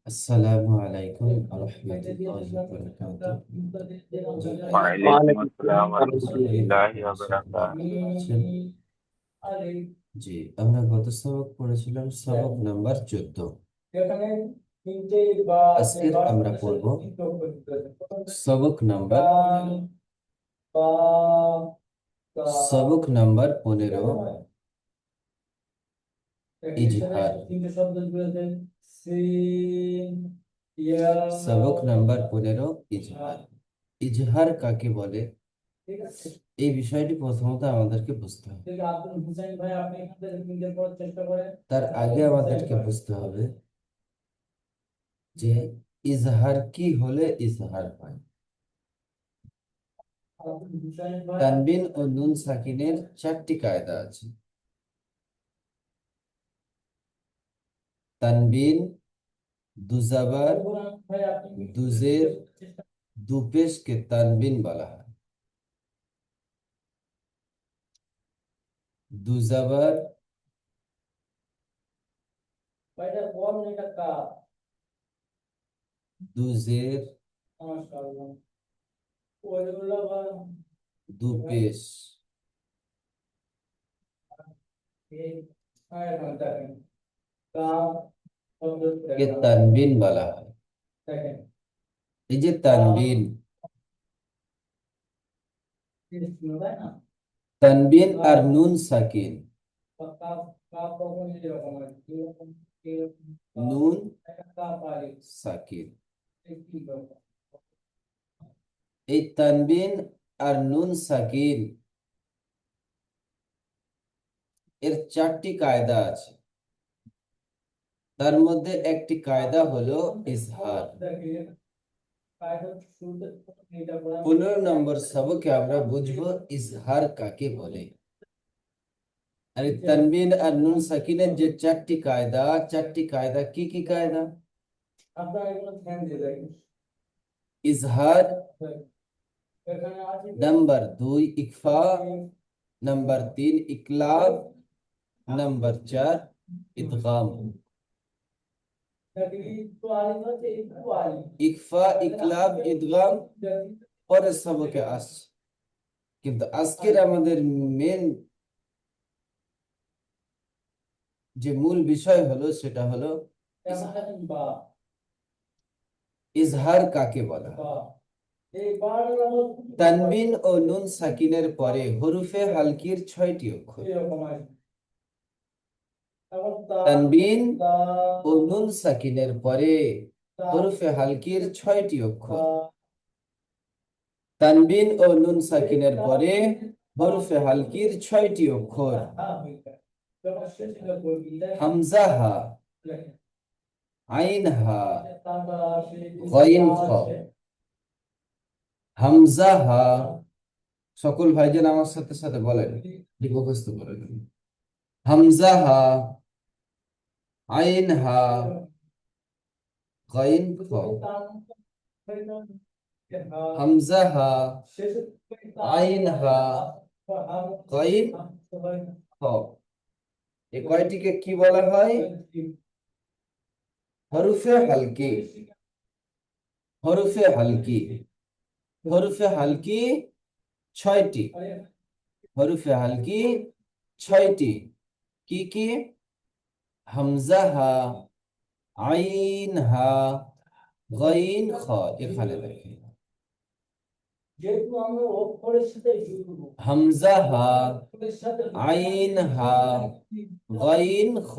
আসসালামু আলাইকুম ওয়া রাহমাতুল্লাহি ওয়া বারাকাতুহু। ওয়ালাইকুম আসসালাম ওয়া আশা করি রাহমাতুল্লাহি ভালো ওয়া আছেন, ভালো বারাকাতুহু। আছেন। জি, আমরা গত সবক পড়েছিলাম সবক নাম্বার 14। আজকের আমরা পড়ব সবক নাম্বার সবক নাম্বার 15, ইজহার। সবক নাম্বার 15, ইজহার। ইজহার কাকে বলে এই বিষয়টি প্রথমত আমাদেরকে বুঝতে হবে। তার আগে আমাদেরকে বুঝতে হবে যে ইজহার কি হলে ইজহার হয়। তানবিন ও নুন সাকিনের 4টি কায়দা আছে। তানবিন, দুজাবার, দুজের, দুপেশকে তানবিন বলা হয়। দুজাবার, দুজের, দুপেশ কে তানবিন বলা হয়। এই যে তানবিন, তানবিন আর নুন সাকিন, নুন সাকিন, এই তানবিন আর নুন সাকিন এর 4টি কায়দা আছে। তার মধ্যে একটি কায়দা হলো ইজহার। 15 নম্বর সবকে আমরা বুঝবো ইজহার কাকে বলে। আর এই তানবিন আর নুন সাকিনের যে 4টি কায়দা, 4টি কায়দা কি কি কায়দা? ইজহার, নাম্বার 2 ইকফা, নাম্বার 3 ইকলাব, নাম্বার 4 ইদগাম। ইকফা, ইকলাব, ইদগাম পরের সবকে আসছে, কিন্তু আজকের আমাদের মেন যে মূল বিষয় হলো সেটা হলো ইজহার কাকে বলা হয়। তানবিন ও নুন সাকিনের পরে হরফে হালকির 6টি অক্ষর। তানবিন ও নুন সাকিনের পরে হরফে হালকির 6টি অক্ষর। তানবিন ও নুন সাকিনের পরে হরফে হালকির 6টি অক্ষর। হামজা হা, আইন হা, গাইন খ। হামজা হা, সকল ভাইজান আমার সাথে সাথে বলেন, মুখস্থ করেন। হামজা হা, আইন হা, গাইন খ। হামজা হা, আইন হা, গাইন খ। এই কয়টিকে কি বলা হয়? হরফে হালকি। হরফে হালকি, হরফে হালকি 6টি। হরফে হালকি 6টি কি কি? হামজা হা, আইন হা, গাইন খ। এখানে দেখেন হামজা হা, আইন হা, গাইন খ।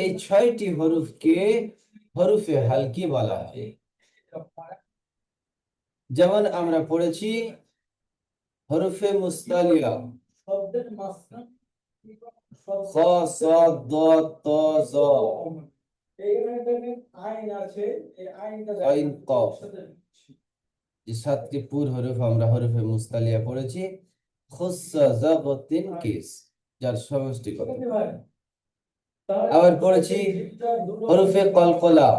এই 6টি হরফকে হরফে হালকি বলা হয়। যেমন আমরা পড়েছি হরফে মুস্তালিয়া, খ, স, দ, ত, জ, আইন, কফ। যে 7টি পুর হরফ আমরা হরফে মুস্তালিয়া পড়েছি। খুস্সা, জাগতিন, কিস, যার সমষ্টি কত? আবার পড়েছি হরফে কলকলা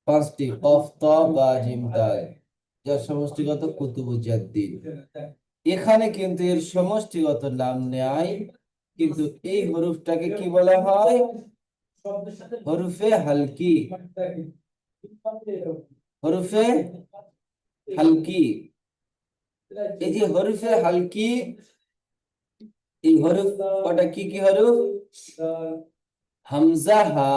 5টি, কফ, ত, বা, জিম, দাল, যার সমষ্টিগত কুতুবুজ্জাদ্দিন। এখানে কিন্তু এর সমষ্টিগত নাম নেয় কিন্তু এই হরফটাকে কি বলা হয়? হরফে হালকি। হরফে হালকি। এই যে হরফে হালকি, এই হরফ কটা কি কি হরফ? হামজা হা,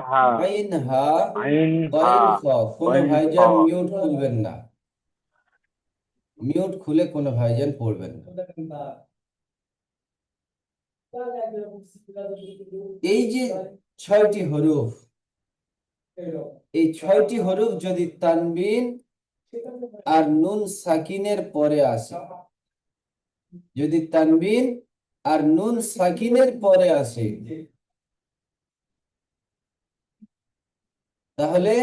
হা আইন হা, আইন হা গাইন খ। কোনো ওয়াইন খ ভাইজান মিউট খুলবেন না, মিউট খুলে কোনো ভাইজান পড়বেন না। এই যে 6টি হরফ, এই 6টি হরফ যদি তানবিন আর নুন সাকিনের পরে আসে, যদি তানবিন আর নুন সাকিনের পরে আসে, তাহলে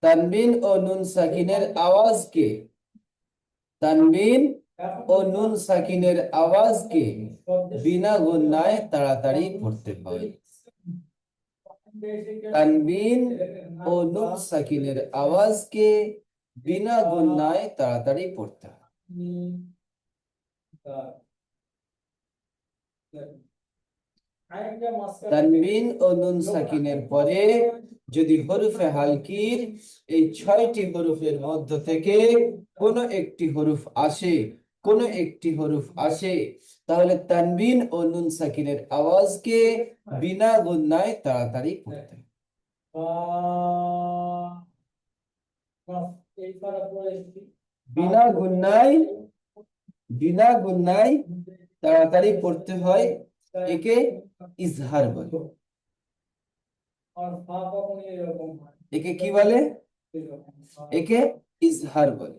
তানবিন ও নুন সাকিনের আওয়াজকে, তানবিন ও নুন সাকিনের আওয়াজকে বিনা গুণনায় তাড়াতাড়ি পড়তে হয়। তানবিন ও নুন সাকিনের আওয়াজকে বিনা গুণনায় তাড়াতাড়ি পড়তে হয়। তানবিন ও নুন সাকিনের পরে যদি হরফে হালকির এই 6টি হরফের মধ্য থেকে কোনো একটি হরফ আসে, কোনো একটি হরফ আসে, তাহলে তানবিন ও নুন সাকিনের আওয়াজকে বিনা গুণনায় তাড়াতাড়ি পড়তে হয়। বিনা গুণনায়, বিনা গুণনায় তাড়াতাড়ি পড়তে হয়, একে ইজহার বলে। একে কি বলে? একে ইজহার বলে।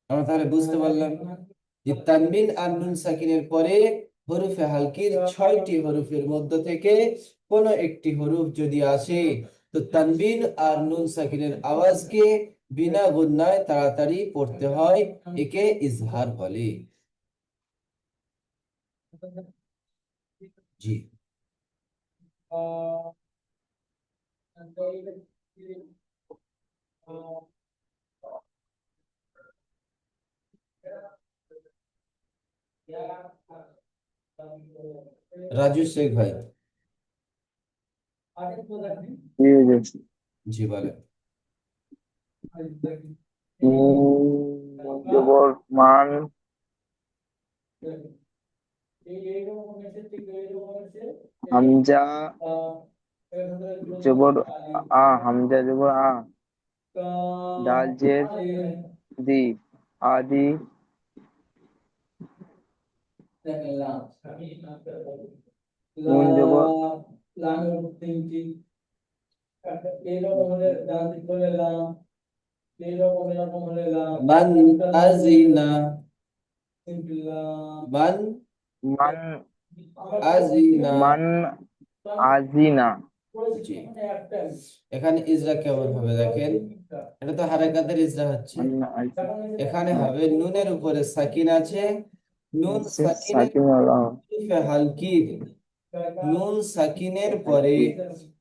আমরা তাহলে বুঝতে পারলাম যে তানবিন আর নুন সাকিনের পরে হরফে হালকির 6টি হরফের মধ্য থেকে কোন একটি হরফ যদি আসে, তো তানবিন আর নুন সাকিনের আওয়াজকে বিনা গুণনায় তাড়াতাড়ি পড়তে হয়, একে ইজহার বলে। জি। রাজু শেখ ভাই। জি বলেন। জবর মান হামজা জবর হামজা জবর ডাল জের দি আদি নুন জবর মান আজিনা, মান মান আজিনা। মান আজিনা। জি। এখানে ইজরা কেমন হবে দেখেন, এটা তো হারাকাতের ইজরা হচ্ছে। এখানে হবে নুনের উপরে সাকিন আছে, নুন সাকিনের হরফে হালকির, নুন সাকিনের পরে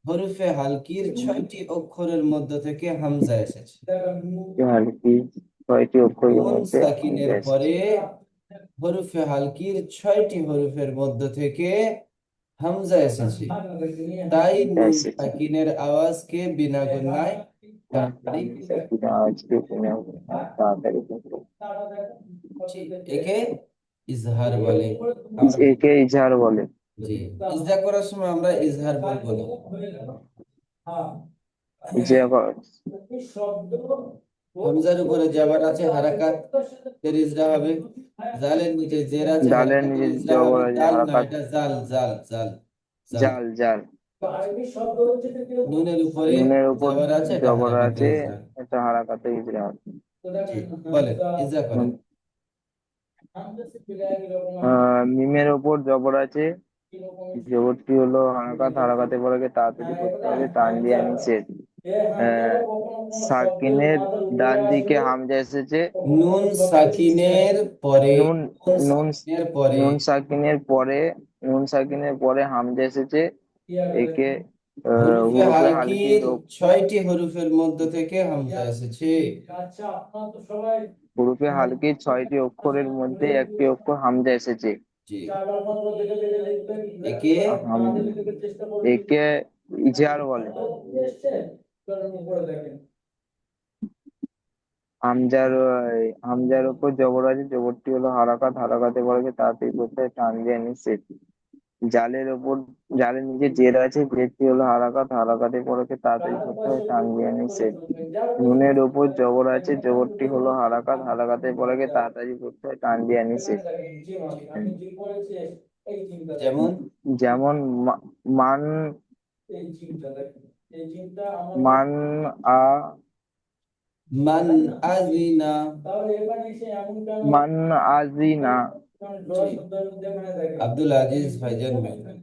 হরফে হালকির 6টি অক্ষরের মধ্য থেকে হামজা এসেছে। হালকি 6টি অক্ষরের নুন মধ্যে সাকিনের পরে হরফে হালকির 6টি হরফের মধ্য থেকে হামজা এসেছে, তাই নুন সাকিনের আওয়াজকে বিনা গুণনায় তাড়াতাড়ি একে ইজহার বলে। একে ইজহার বলে। জি, ইজহার করার সময় আমরা ইজহার বলবো না। হামজার উপরে জবর আছে, হারাকাত এর ইজরা হবে। জালের নিচে জের আছে, ডালের হারাকাতের নিচে ইজরা জবর হবে। আছে, জাল না, হারাকাত। এটা জাল, জাল, জাল, জাল। জাল জাল। নুনের উপরে নুনের উপর জবর আছে, এটা জবর হারাকাতের আছে, ইজরা। এটা হারাকাতে ইজরা হবে। জি, বলেন, ইজরা করেন। মিমের উপর জবর আছে, জবরটি হলো হারাকাত, হারাকাতে পরে তাড়াতাড়ি করতে হবে, তানবিয়া নিষেধ। সাকিনের ডান দিকে হামজা এসেছে। নুন সাকিনের পরে, নুন নুন নুন সাকিনের পরে, নুন সাকিনের পরে, নুন সাকিনের পরে হামজা এসেছে, একে হরফে হুরুফে হালকি হালকির 6টি হরফের মধ্য থেকে হামজা এসেছে। হরফে হালকির 6টি অক্ষরের মধ্যে একটি অক্ষর হামজা এসেছে। জি, একে হাম একে ইজার বলে। হামজার উপর জবর আছে, জবরটি হলো হারাকাত, হারাকাতে বলে তাড়াতাড়ি করতে হয়, টান দিয়ে নিষেধ। জালের ওপর জালের নিচে জের আছে, জেরটি হলো হারাকাত, হারাকাতে পড়েছে তাড়াতাড়ি করতে হয়, টান দিয়ে নিষেধ। নুনের ওপর জবর আছে, জবরটি হলো হারাকাত, হারাকাতে পড়েছে তাড়াতাড়ি করতে হয়, টান দিয়ে নিষেধ। যেমন যেমন মান মান আ মান আজিনা। মান আজিনা। আব্দুল আজিজ ভাইজান মেহমান।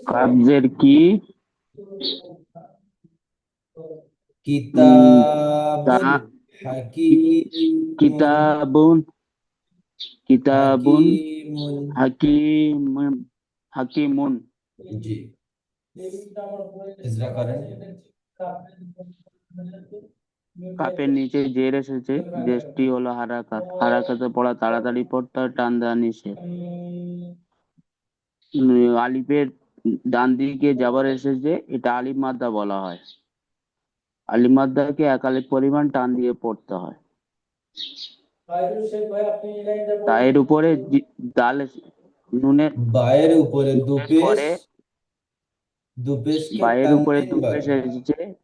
কাবজের কি তা কিতাবুন হাকিমুন। কিতাবুন কিতাবুন হাকিমুন। হাকিম হাকিমুন। জি, ইজরা করেন। কাপের নিচে জের এসেছে, জেরটি হলো হারাকাত, হারাকাতে পড়া তাড়াতাড়ি পড়তে হয়, টান দেওয়া নিষেধ। আলিফের ডান দিকে যাবার এসেছে, এটা আলিফ মাদ্দা বলা হয়। আলিফ মাদ্দাকে একালিক পরিমাণ টান দিয়ে পড়তে হয়। তায়ের উপরে দাল নুনের বায়ের উপরে নুনের দুপেশ, পরে দুপেশকে বায়ের উপরে তানবিন দুপেশ বলে। এসেছে,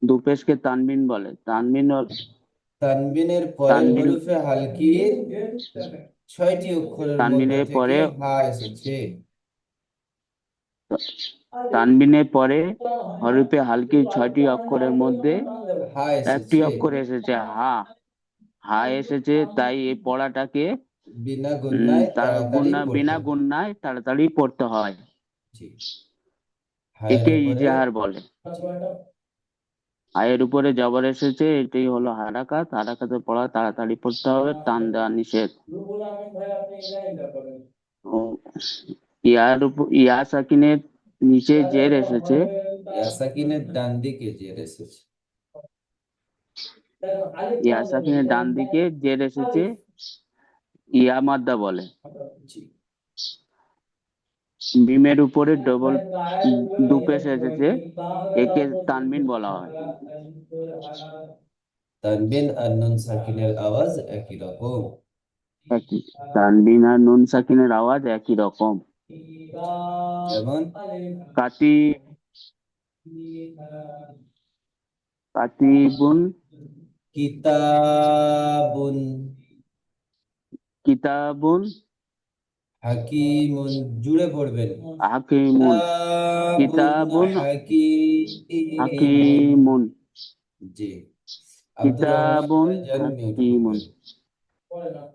দুপেশকে তানবিন বলে। তানবিনের পরে তানবিন হরফে হালকির 6টি অক্ষরের মধ্য তানবিনের থেকে পরে হা এসেছে। তানবিনের পরে হরফে হালকির 6টি অক্ষরের মধ্যে হা একটি এসেছে অক্ষর এসেছে হা। হা এসেছে, তাই এই পড়াটাকে বিনা গুণনায় তার তাড়াতাড়ি পড়তে বিনা হবে। গুণনায় তাড়াতাড়ি পড়তে হয়। জি, হায়ের একে উপরে। ইজাহার বলে। আয়ের উপরে জবর এসেছে, এটাই হলো হারাকাত, হারাকাতে পড়া তাড়াতাড়ি পড়তে হবে, টান দেওয়া নিষেধ। ও, ইয়ার উপর ইয়া সাকিনের নিচে জের এসেছে, ইয়া সাকিনের ডান দিকে জের এসেছে। ইয়া সাকিনের ডান দিকে জের এসেছে, ইয়া মাদ্দা বলে। জি, মিমের উপরে ডবল দুপেশ এসেছে, একে তানবিন বলা হয়। তানবিন আর নুন সাকিনের আওয়াজ একই রকম। একই, তানবিন আর নুন সাকিনের আওয়াজ একই রকম। যেমন কাতি কাতিবুন কিতাবুন কিতাবুন হাকিমুন, জুড়ে পড়বেন। হাকিমুন। কিতাবুন কিতাবুন হাকিমুন। হাকিমুন। জি, আব্দুর রহমান কিতাবুন ভাইজান মিউট হাকিমুন। করবেন।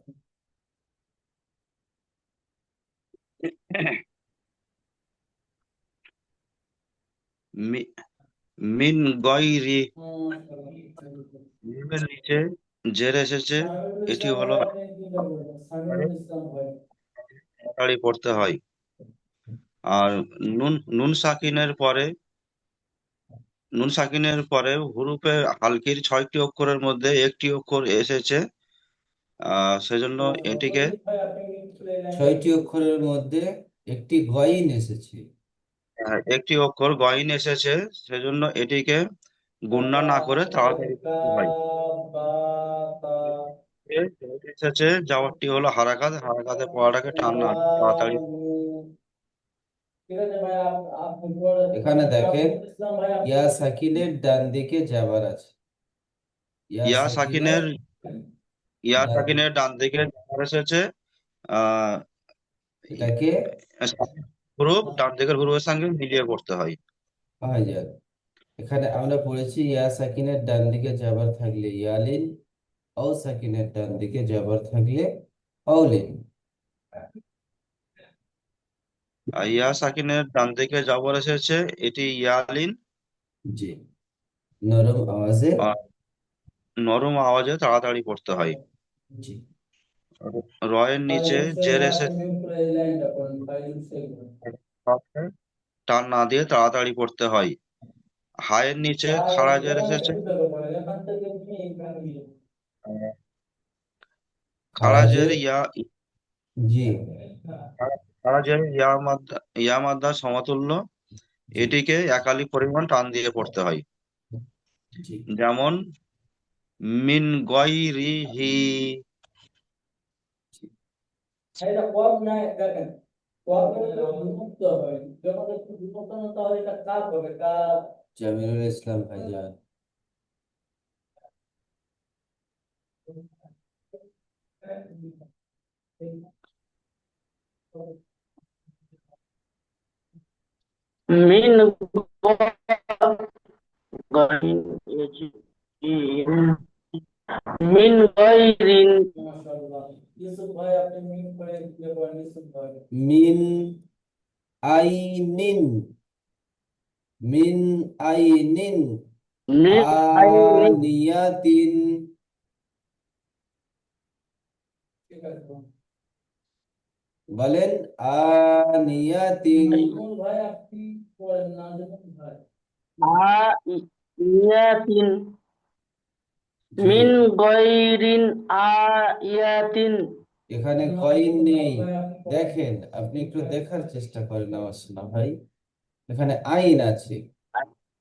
মি- মিন গয়রি, মিমের নিচে জের এসেছে, এটি হলো তাড়াতাড়ি পড়তে হয়। আর নুন নুন সাকিনের পরে হুরুফে হালকির 6টি অক্ষরের মধ্যে একটি অক্ষর এসেছে, সেজন্য এটিকে 6টি অক্ষরের মধ্যে একটি গয়িন এসেছে। একটি অক্ষর গয়ন এসেছে, সেজন্য এটিকে গুণনা না করে তাড়াতাড়ি পড়তে হয়। এসেছে, যাওয়ারটি হলো হারাকাত, হারাকাতে পড়াটাকে টান না দিয়ে তাড়াতাড়ি। এখানে দেখেন ইয়া সাকিনের ডান দিকে যাবার আছে। ইয়া ইয়া সাকিনের সাকিনের ইয়া ডান সাকিনের ডান দিকে ঝাড় এসেছে। আহ এটাকে হুরুফ ডান দিকের হুরুফের সঙ্গে মিলিয়ে পড়তে হয়। হয়ে যাবে। এখানে আমরা পড়েছি ইয়া সাকিনের ডান দিকে যাবার থাকলে ইয়ালিন, ও সাকিনের ডান দিকে যাবার থাকলে অলিন। আর ইয়া সাকিনের ডান দিকে জবর এসেছে, এটি ইয়ালিন। জি, নরম আওয়াজে। আর নরম আওয়াজে তাড়াতাড়ি পড়তে হয়। জি, রয়ের নিচে জের এসেছে, টান না দিয়ে তাড়াতাড়ি পড়তে হয়। হায়ের নিচে খাড়া জের এসেছে, খাড়া জের খারাজের জি খাড়া জের ইয়া মাদ্দা সমতুল্য, জি এটিকে একালি পরিমাণ টান দিয়ে পড়তে হয়। জি যেমন মিন গয়রিহি, জি। জামিরুল ইসলাম ভাইজান, মিন মিন গায়রিন মিন আইনিন, মিন আইনিন মিন আইনিন আনিয়াতিন, বলেন আনিয়াতিন, আয়াতিন জি মিন গায়রিন আয়াতিন। এখানে কইন নেই, দেখেন আপনি একটু দেখার চেষ্টা করেন আমার শোনা ভাই, এখানে আইন আছে,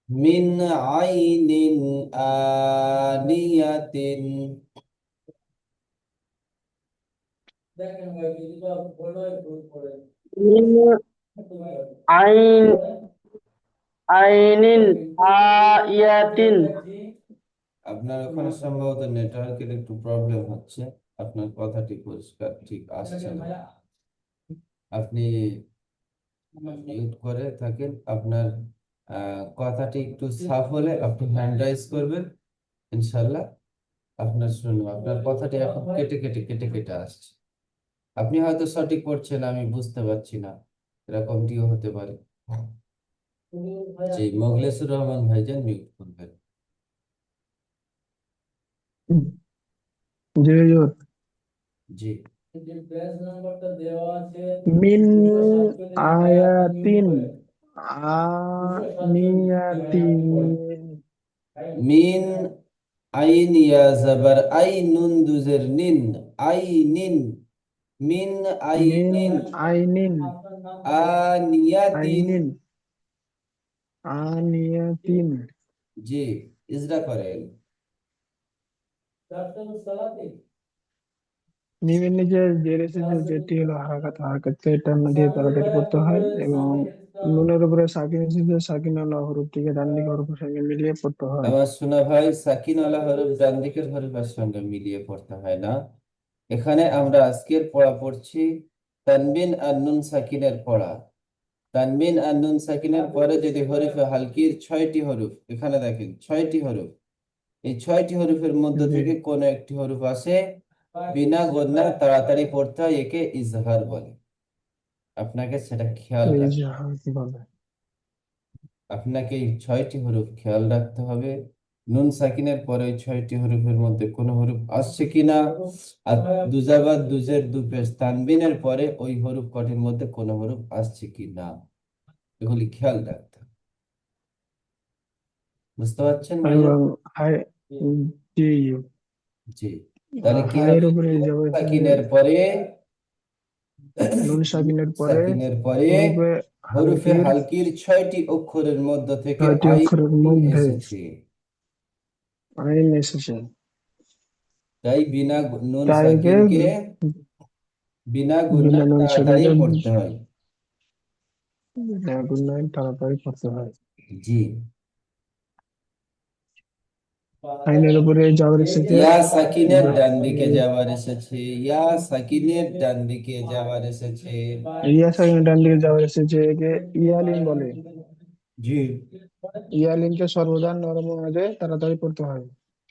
মিন আইনিন আনিয়াতিন, মিন আইন আইনিন আয়াতিন। আপনার ওখানে সম্ভবত নেটওয়ার্কের একটু প্রবলেম হচ্ছে, আপনার কথাটি পরিষ্কার ঠিক আসছে না, আপনি মিউট করে থাকেন, আপনার কথাটি একটু সাফ হলে আপনি হ্যান্ড রাইজ করবেন, ইনশাল্লাহ আপনার শুনবো, আপনার কথাটি এখন কেটে কেটে কেটে কেটে আসছে, আপনি হয়তো সঠিক পড়ছেন আমি বুঝতে পারছি না, এরকমটিও হতে পারে। জি মোখলেসুর রহমান ভাইজান মিউট করবেন। জি হুজুর। জি মিন আয়াতিন আনিয়াতিন। মিন আইন ইয়া জাবার আই নুন দুজের নিন, আই নিন, মিন মিন আইনিন আইনিন আনিয়াতিন, আইনিন আনিয়াতিন। জি ইজরা করেন। মিমের নিচে জের এসেছে, যেটি হলো হারাকাত, হারাকাতকে টান দিয়ে তাড়াতাড়ি করতে হয়। এবং নুনের উপরে সাকিন এসেছে, সাকিন আলা হরফটিকে ডান দিকে হরফের সঙ্গে মিলিয়ে পড়তে হয়। আমার শোনা ভাই, সাকিন আলা হরফ ডান দিকের হরফের সঙ্গে মিলিয়ে পড়তে হয় না, এখানে আমরা আজকের পড়া পড়ছি তানবিন আর নুন সাকিনের পড়া। তানবিন আর নুন সাকিনের পরে যদি হরফে হালকির 6টি হরফ, এখানে দেখেন 6টি হরফ, এই 6টি হরফের মধ্য জি, থেকে কোন একটি হরফ আসে বিনা গুণায় তাড়াতাড়ি পড়তে হয়, একে ইজহার বলে, আপনাকে সেটা খেয়াল এই যে রাখতে হবে। কি বলে। আপনাকে এই 6টি হরফ খেয়াল রাখতে হবে, নুন সাকিনের পরে ওই 6টি হরফের মধ্যে কোন হরফ আসছে কিনা, আর দুজাবাদ দুজের দুপেশ তানবিনের পরে ওই হরফ কটির মধ্যে কোন হরফ আসছে কিনা, এগুলি খেয়াল রাখতে হবে। বুঝতে পারছেন ভাইয়া? এবং হাই, জি, জি তাহলে কি হায়ের হবে, উপরে নুন যাবে এসেছে, সাকিনের পরে নুন সাকিনের পরে সাকিনের পরে হরফে হরফে হালকির হালকির 6টি অক্ষরের মধ্য থেকে 6টি অক্ষরের আইন মধ্যে এসেছে, আইন এসেছে, তাই বিনা নুন তাইকে সাকিনকে বিনা বিনা গুণায় নুন তাড়াতাড়ি সাকিনকে পড়তে হয়। গুণায় তাড়াতাড়ি করতে হয়। জি আইনের উপরে যাওয়ার এসেছে, ইয়া সাকিনের ডান দিকে উম, যাবার এসেছে, ইয়া সাকিনের ডান দিকে যাবার এসেছে, ইয়া সাকিনের ডান দিকে যাওয়ার এসেছে, একে ইয়ালিন বলে। জি ইয়ালিনকে সর্বদা নরম আওয়াজে তাড়াতাড়ি পড়তে হয়।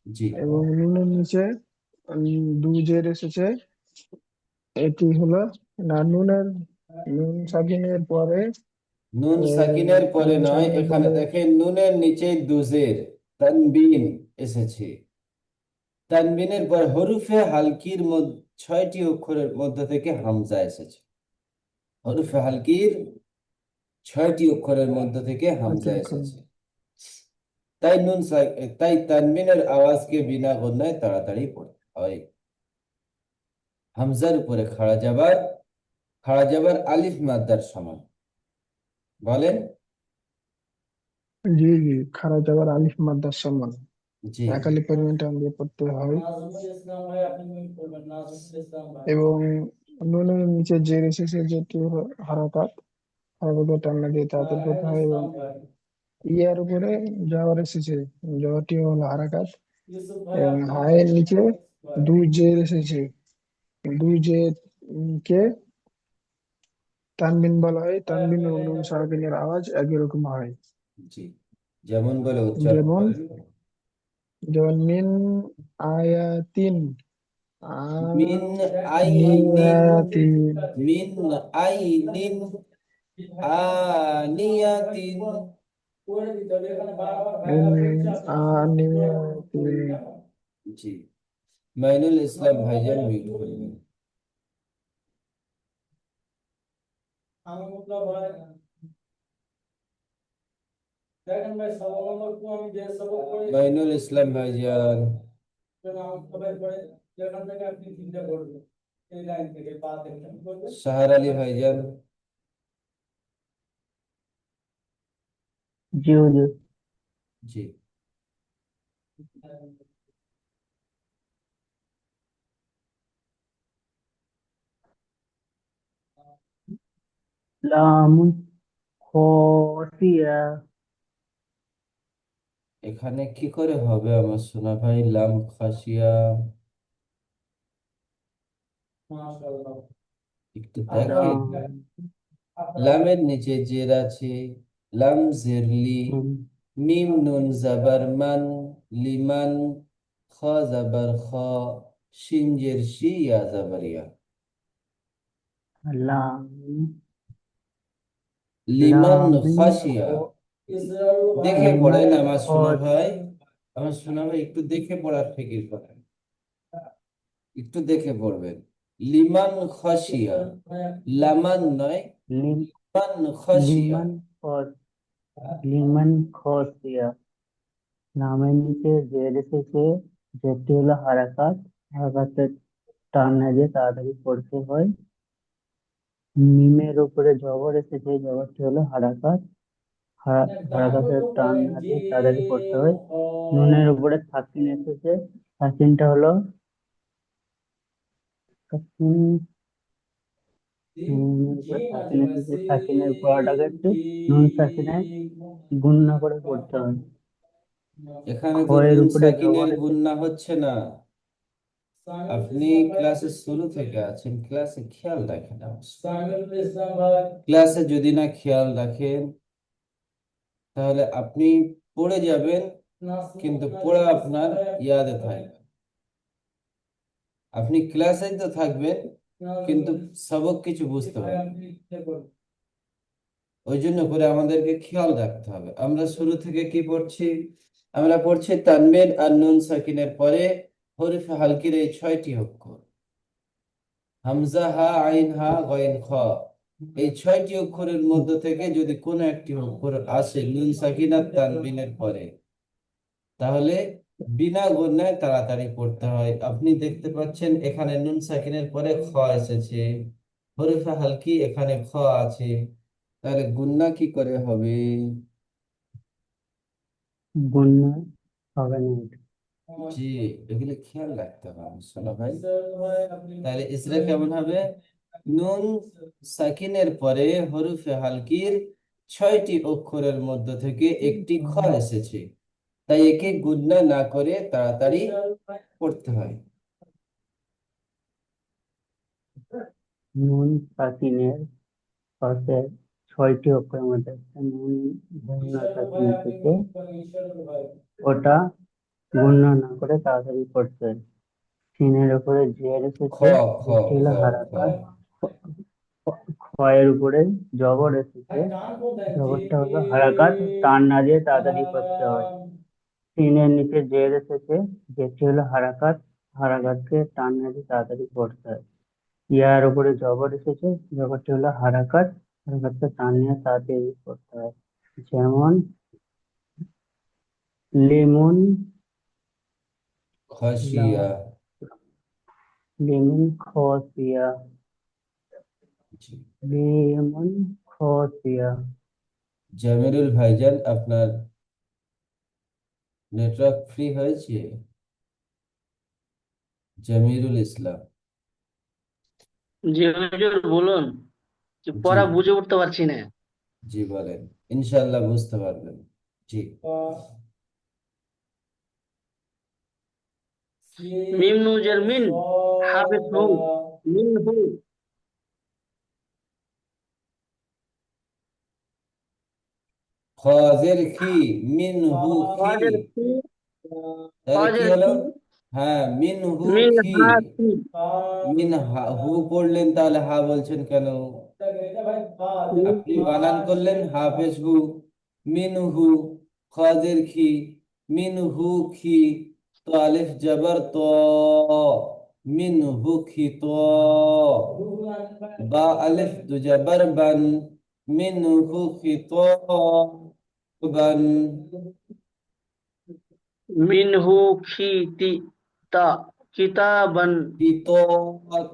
জি এবং নুনের নিচে দু জের এসেছে, এটি হলো না নুনের, নুন সাকিনের পরে নুন সাকিনের পরে নুন নয়, সাকিনের এখানে পরে দেখেন নুনের নিচে দুজের তানবিন এসেছে, তাই বিনা গুণায় তাড়াতাড়ি পড়তে হয়। নুন সাকিনের পরে তানবিন এসেছে, আইন এসেছে। তাই তানবিনের পর হরুফে হালকির মধ্যে 6টি অক্ষরের মধ্য থেকে হামজা এসেছে। হরুফে হালকির 6টি অক্ষরের মধ্য থেকে হামজা অক্ষর। এসেছে। তাই তানবিনের আওয়াজকে বিনা গুণায় তাড়াতাড়ি পড়তে হয়। হামজার উপরে খাড়া জাবার আলিফ মাদ্দার সমান। বলেন। জি জি, খারাজ আবার আলিফ মাদ্দার সমান। জি। একালি পরিমাণ টান দিয়ে পড়তে হয় এবং নুনের নিচে জের এসেছে, যেটি হলো হারাকাত, হারাকাতের টান না দিয়ে তাড়াতাড়ি পড়তে হয়, এবং ইয়ার উপরে জবর এসেছে, জবরটি হলো হারাকাত, এবং হায়ের নিচে দুই জের এসেছে, দুই জের কে তানবিন বলা হয়। তানবিন এবং নুন সারাকিনের আওয়াজ একই রকম হয়। জি, যেমন বলে উচ্চারণ যেমন করেন। যেমন মিন আয়াতিন, মিন আইনিন, আয়াতিন, মিন আইনিন, আনিয়াতিন। মিন আনিয়াতিন। জি, মাইনুল ইসলাম ভাইজান মিউট করবেন। মাইনুল ইসলাম ভাইজান। শাহর আলী ভাইজান। জি হুজুর। জি। লামুন খাসিয়া। এখানে কি করে হবে আমার সোনা ভাই? লাম খাসিয়া, একটু দেখেন। লাম লামের নিচে জের আছে, লাম জেরলি, মিম নুন জাবার মান, লিমান, খ জাবার খ, শিন জের শি, ইয়া জাবার ইয়া। লাম লিমান লামিন খাসিয়া। দেখে লিমান পড়েন আমার সোনা খাস ভাই, আমার সোনা ভাই, একটু দেখে পড়ার ফিকির করেন, একটু দেখে পড়বেন। লিমান খাসিয়া, লামান নয়, লিম মান খাসিয়া। লিমান খাস লিমান খাসিয়া। নামের নিচে জের এসেছে, যেটি হলো হারাকাত, হারাকাতের টান না দিয়ে তাড়াতাড়ি পড়তে হয়। মিমের উপরে জবর এসেছে, জবরটি হলো হারাকাত, হারাকাতের টান না দিয়ে তাড়াতাড়ি পড়তে হয়। নুনের উপরে সাকিন এসেছে, সাকিনটা হলো সাকিন, নুনের উপরে সাকিন এসেছে, সাকিনের পড়াটাকে একটু নুন সাকিনে গুণনা করে পড়তে হয়। এখানে তো খয়ের নুন উপরে জবর সাকিনের এসেছে। গুণনা হচ্ছে না। আপনি ক্লাসের শুরু থেকে আছেন, ক্লাসে খেয়াল রাখেন ক্লাসে যদি না খেয়াল রাখেন তাহলে আপনি পড়ে যাবেন, কিন্তু পড়া আপনার ইয়াদে থাকবে। আপনি ক্লাসে তো থাকবেন কিন্তু সবক কিছু বুঝতে পারবেন। ওই জন্য করে আমাদেরকে খেয়াল রাখতে হবে। আমরা শুরু থেকে কি পড়ছি? আমরা পড়ছি তানবিন আর নুন সাকিনের পরে হরফে হালকির এই 6টি অক্ষর, হামজা, হা, আইন, হা, গইন, খ। এই 6টি অক্ষরের মধ্য থেকে যদি কোনো একটি অক্ষর আসে নুন সাকিন আর তানবিনের পরে, তাহলে বিনা গুণায় তাড়াতাড়ি পড়তে হয়। আপনি দেখতে পাচ্ছেন এখানে নুন সাকিনের পরে খ এসেছে, হরফে হালকি এখানে খ আছে, তাহলে গুণনা কি করে হবে? গুণনা হবে না এটা। জি, এগুলো খেয়াল রাখতে হবে শোনো ভাই। তাহলে ইসরা কেমন হবে? নুন সাকিনের পরে হরফে হালকির 6টি অক্ষরের মধ্য থেকে একটি খ এসেছে, তাই একে গুণনা না করে তাড়াতাড়ি পড়তে হয়। নুন সাকিনের পাশে 6টি অক্ষরের মধ্যে একটা নুন গুণনা সাকিন এসেছে, ওটা গুণনা না করে তাড়াতাড়ি পড়তে হয়। সিনের উপরে জের খ, এসেছে, খ, যেটি খ, হলো খ। হারাকাত, খয়ের উপরে জবর এসেছে, জবরটা হলো হারাকাত, টান না দিয়ে তাড়াতাড়ি পড়তে হয়। সিনের নিচে জের এসেছে, যেটি হলো হারাকাত, হারাকাতকে টান না দিয়ে তাড়াতাড়ি পড়তে হয়। ইয়ার উপরে জবর এসেছে, জবরটি হলো হারাকাত, হারাকাতকে টান নিয়ে তাড়াতাড়ি পড়তে হয়। যেমন লিমুন, খসিয়া। লিমুন খসিয়া, জি। লিমুন খসিয়া। জামিরুল ভাইজান, আপনার নেটওয়ার্ক ফ্রি হয়েছে? জামিরুল ইসলাম। জি হুজুর বলুন, জি পড়া বুঝে উঠতে পারছি না। জি বলেন, ইনশাআল্লাহ বুঝতে পারবেন। জি। মিম নুজের মিন, হাফেজ হু, মিন হু। খাজের খি, মিনহু খি। ওয়াজের ফি, তাহলে কি ওয়াজের হলো? ফি, হ্যাঁ, মিনহু মিন খি। হা ফি। মিন হু পড়লেন, তাহলে হা বলছেন কেন? আপনি বানান করলেন হাফেজ হু, মিনহু, খাজের খি, মিনহু খি। তো আলিফ জবর তো, মিনহু খি তো। বা আলিফ দু জবর বান, মিনহু খি তো বান। মিন হু খিতি তা কিতাবান। কি তো,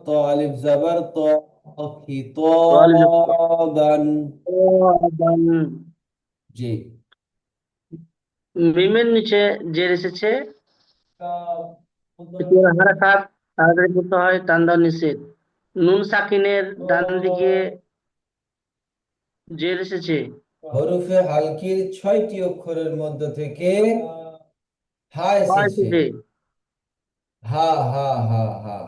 তো আলিফ জবর তো, খি তো ওয়ালিদ বান। কিতাবান। জি। মিমের নিচে জের এসেছে, এটি হলো হারাকাত, তাড়াতাড়ি পড়তে হয়, টান দেওয়া নিষেধ। নুন সাকিনের ডান দিকে জের এসেছে, হরফে হালকির 6টি অক্ষরের মধ্য থেকে হা পা এসেছে। এসেছে। হা হা হা হা।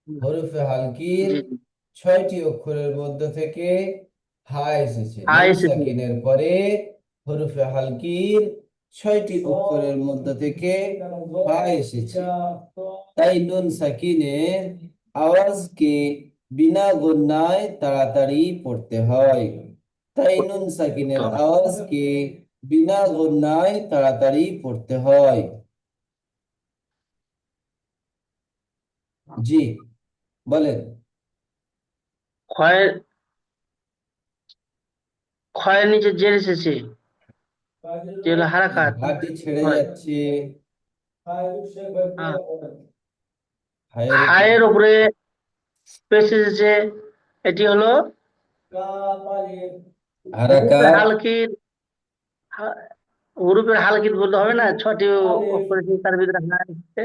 হরফে হালকির জি, 6টি অক্ষরের মধ্য থেকে হা এসেছে। হা নুন এসেছে। সাকিনের পরে হরফে হালকির 6টি অক্ষরের মধ্য থেকে হা এসেছে। তাই নুন সাকিনের আওয়াজকে বিনা গুণায় তাড়াতাড়ি পড়তে হয়। তাই নুন সাকিনের আওয়াজকে বিনা গুণায় তাড়াতাড়ি পড়তে হয়। জি বলেন। ক্ষয়ের ক্ষয়ের নিচে জের এসেছে, যে হলো হারাকাত হাটি ছেড়ে হয়। যাচ্ছে। হ্যাঁ। হায়ের উপর হায়ের উপরে পেশ এসেছে, এটি হলো হুরুফে হারাকাত। হালকির। হা- হুরুফের হালকির বলতে হবে না, 6টি অক্ষর এসেছে, তার ভিতরে হা এসেছে।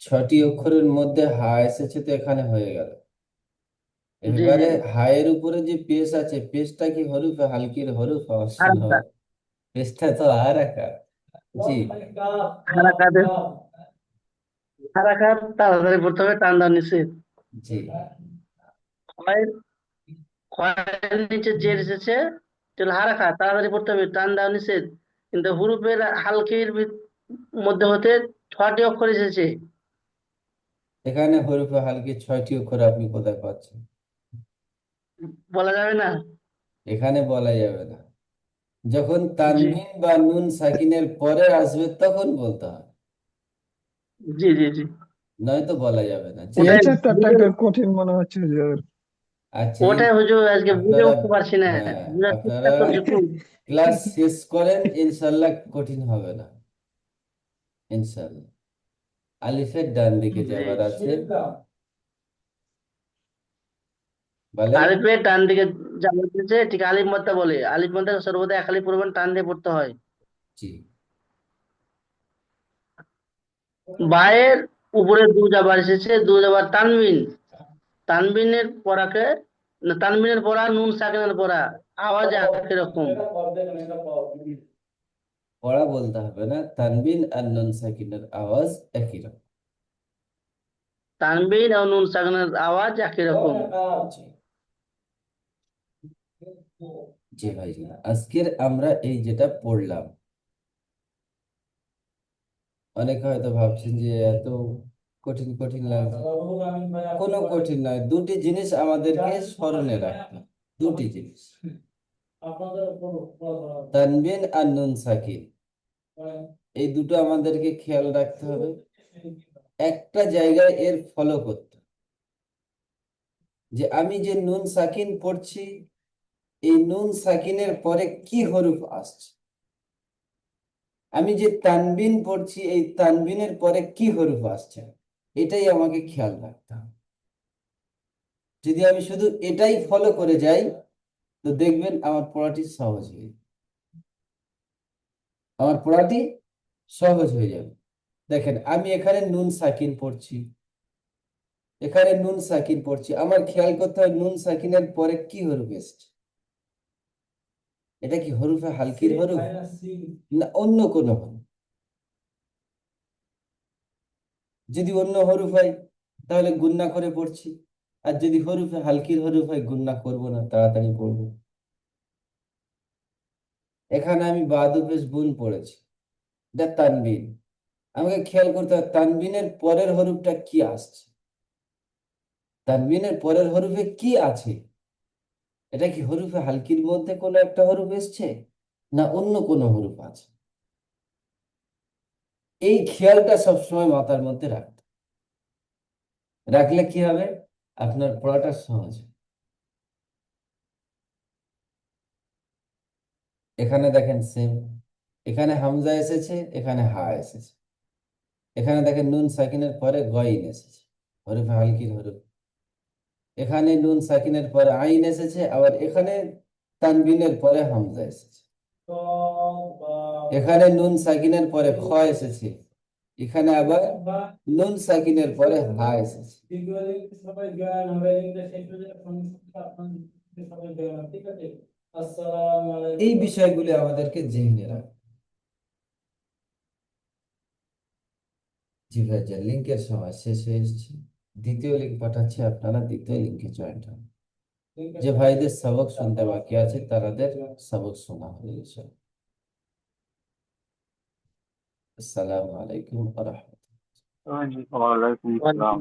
6টি অক্ষরের মধ্যে হা এসেছে, তো এখানে হয়ে গেল। জি জি, এবারে হায়ের উপরে যে পেশ আছে, পেশটা কি হরফে হালকির হরফ? অবশ্য হারাকাত। নয়, পেশটা তো হারাকাত। জি হারাকাতের হারাকাত, তাড়াতাড়ি পড়তে হবে, টান দেওয়া নিষেধ। জি। ক্ষয়ের ক্ষয়ের নিচে জের এসেছে, এটি হলো হারাকাত, তাড়াতাড়ি পড়তে হবে, টান দেওয়া নিষেধ। কিন্তু হুরুফের হালকির মধ্যে হতে 6টি অক্ষর এসেছে, এখানে হরফে হালকির 6টি অক্ষর আপনি কোথায় পাচ্ছেন? বলা যাবে না। এখানে বলা যাবে না। যখন জি তানবিন বা নুন সাকিনের পরে আসবে তখন বলতে হবে, জি জি জি, নয়তো বলা যাবে না। জি। ওটাই এই চ্যাপ্টারটা বুঝে, একটা কঠিন মনে হচ্ছে হুজুর। আচ্ছা, ওটাই হুজুর আজকে বুঝে আপনারা, উঠতে পারছি না, হ্যাঁ, বুঝার চেষ্টা আপনারা করছি খুব। ক্লাস শেষ করেন, ইনশাল্লাহ কঠিন হবে না, ইনশাল্লাহ। আলিফের ডান দিকে জি, যাবার আছে, বলেন। আলিফের ডান দিকে যা বলতেছে ঠিক আলিফ মাদ্দা বলে, আলিফ মাদ্দা সর্বদা এক আলিফ পরিমাণ টান দিয়ে পড়তে হয়। জি। বায়ের উপরে দু জাবার এসেছে, দু জাবার তানবিন, তানবিনের পড়াকে, না, তানবিনের পড়া নুন সাকিনের পড়া, আওয়াজ একই রকম। পড়া বলতে হবে না, তানবিন আর নুন সাকিনের আওয়াজ একই রকম। তানবিন ও নুন সাকিনের আওয়াজ একই রকম। জি। জি ভাই, আজকের আমরা এই যেটা পড়লাম, অনেকে হয়তো ভাবছেন যে এত কঠিন কঠিন লাগছে। কোনো কঠিন নয়, দুটি জিনিস আমাদেরকে স্মরণে রাখতে হবে। দুটি জিনিস, তানবিন আর নুন সাকিন, এই দুটো আমাদেরকে খেয়াল রাখতে হবে, একটা জায়গায় এর ফলো করতে হবে। যে আমি যে নুন সাকিন পড়ছি, এই নুন সাকিনের পরে কি হরফ আসছে, আমি যে তানবিন পড়ছি এই তানবিনের পরে কি হরফ আসছে, এটাই আমাকে খেয়াল রাখতে হবে। যদি আমি শুধু এটাই ফলো করে যাই তো দেখবেন আমার পড়াটি সহজ হয়ে যাবে, আমার পড়াটি সহজ হয়ে যাবে। দেখেন আমি এখানে নুন সাকিন পড়ছি, এখানে নুন সাকিন পড়ছি, আমার খেয়াল করতে হবে নুন সাকিনের পরে কি হরফ এসছে। এটা কি হরফে হালকির হরফ না অন্য কোনো হরফ? যদি অন্য হরফ হয় তাহলে গুণনা করে পড়ছি, আর যদি হরফে হালকির হরফ হয় গুণনা করব না, তাড়াতাড়ি পড়বো। এখানে আমি বাদুপেশ বুন পড়েছি, এটা তানবিন। আমাকে খেয়াল করতে হবে তানবিনের পরের হরফটা কি আসছে, তানবিনের পরের হরফে কি আছে। এটা কি হরফে হালকির মধ্যে কোনো একটা হরফ এসছে না অন্য কোনো হরফ আছে। এই খেয়ালটা সবসময় মাথার মধ্যে রাখতে, রাখলে কি হবে, আপনার পড়াটা সহজ হবে। এখানে দেখেন সেম, এখানে হামজা এসেছে, এখানে হা এসেছে, এখানে দেখেন নুন সাকিনের পরে গইন এসেছে, হরফে হালকির হরফ। এখানে নুন সাকিনের পরে আইন এসেছে, আবার এখানে তানবিনের পরে হামজা এসেছে। এখানে নুন সাকিনের পরে খ এসেছে, এখানে আবার নুন সাকিনের পরে হা এসেছে। এই বিষয়গুলি আমাদেরকে জেনে রাখতে। জি ভাই, লিঙ্কের সময় শেষে এসেছি, দ্বিতীয় লিঙ্ক পাঠাচ্ছি, আপনারা দ্বিতীয় লিঙ্কে জয়েন্ট হন। যে ভাইদের সবক শুনতে বাকি আছে তাদের সবক শোনা হয়ে গেছে। আসসালামু আলাইকুম ওয়া রাহমাতুল্লাহ। ওয়ালাইকুম আসসালাম।